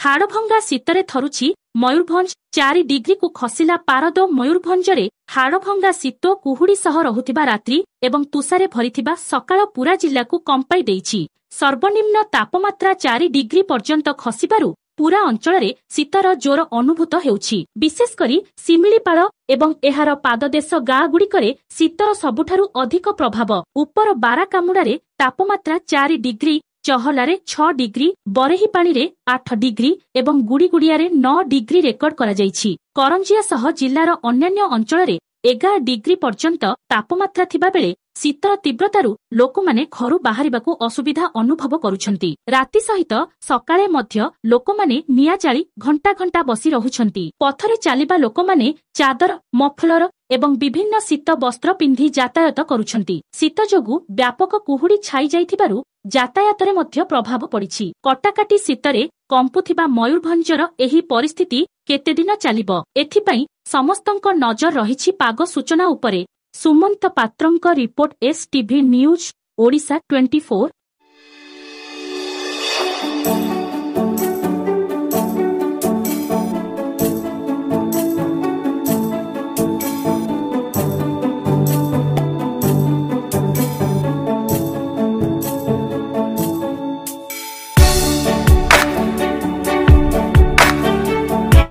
ହାଡ଼ଭଙ୍ଗା ଶୀତରେ ଥରୁଛି ମୟୂରଭଞ୍ଜ 4 ଡିଗ୍ରୀକୁ ଖସିଲା ପାରଦ ମୟୂରଭଞ୍ଜରେ ହାଡ଼ଭଙ୍ଗା ଶୀତ କୁହୁଡ଼ି ସହ ରହୁଥିବା ରାତ୍ରି ଏବଂ ତୁଷାରେ ଭରିଥିବା ସକାଳ ପୁରା ଜିଲ୍ଲାକୁ କମ୍ପାଇ ଦେଇଛି। ସର୍ବନିମ୍ନ ତାପମାତ୍ରା 4 ଡିଗ୍ରୀ ପର୍ଯ୍ୟନ୍ତ ଖସିବାରୁ ପୁରା ଅଞ୍ଚଳରେ ଶୀତର ଜୋର ଅନୁଭୂତ ହେଉଛି। ବିଶେଷକରି ଶିମିଳିପାଳ ଏବଂ ଏହାର ପାଦଦେଶ ଗାଁଗୁଡ଼ିକରେ ଶୀତର ସବୁଠାରୁ ଅଧିକ ପ୍ରଭାବ। ଉପର ବାରାକାମୁଡ଼ାରେ ତାପମାତ୍ରା 4 ଡିଗ୍ରୀ, ଚହଲାରେ 6 ଡିଗ୍ରୀ, ବରେହିପାଣିରେ 8 ଡିଗ୍ରୀ ଏବଂ ଗୁଡ଼ିଗୁଡ଼ିଆରେ 9 ଡିଗ୍ରୀ ରେକର୍ଡ କରାଯାଇଛି। କରଞ୍ଜିଆ ସହ ଜିଲ୍ଲାର ଅନ୍ୟାନ୍ୟ ଅଞ୍ଚଳରେ 11 ଡିଗ୍ରୀ ପର୍ଯ୍ୟନ୍ତ ତାପମାତ୍ରା ଥିବାବେଳେ ଶୀତର ତୀବ୍ରତାରୁ ଲୋକମାନେ ଘରୁ ବାହାରିବାକୁ ଅସୁବିଧା ଅନୁଭବ କରୁଛନ୍ତି। ରାତି ସହିତ ସକାଳେ ମଧ୍ୟ ଲୋକମାନେ ନିଆଁ ଜାଳି ଘଣ୍ଟା ଘଣ୍ଟା ବସି ରହୁଛନ୍ତି। ପଥରେ ଚାଲିବା ଲୋକମାନେ ଚାଦର, ମଫଲର ଏବଂ ବିଭିନ୍ନ ଶୀତ ବସ୍ତ୍ର ପିନ୍ଧି ଯାତାୟତ କରୁଛନ୍ତି। ଶୀତ ଯୋଗୁଁ ବ୍ୟାପକ କୁହୁଡ଼ି ଛାଇ ଯାଇଥିବାରୁ ଯାତାୟାତରେ ମଧ୍ୟ ପ୍ରଭାବ ପଡ଼ିଛି। କଟାକାଟି ଶୀତରେ କମ୍ପୁଥିବା ମୟୂରଭଞ୍ଜର ଏହି ପରିସ୍ଥିତି କେତେଦିନ ଚାଲିବ, ଏଥିପାଇଁ ସମସ୍ତଙ୍କ ନଜର ରହିଛି ପାଗ ସୂଚନା ଉପରେ। ସୁମନ୍ତ ପାତ୍ରଙ୍କ ରିପୋର୍ଟ, STV ନ୍ୟୁଜ୍, ଓଡ଼ିଶା 24।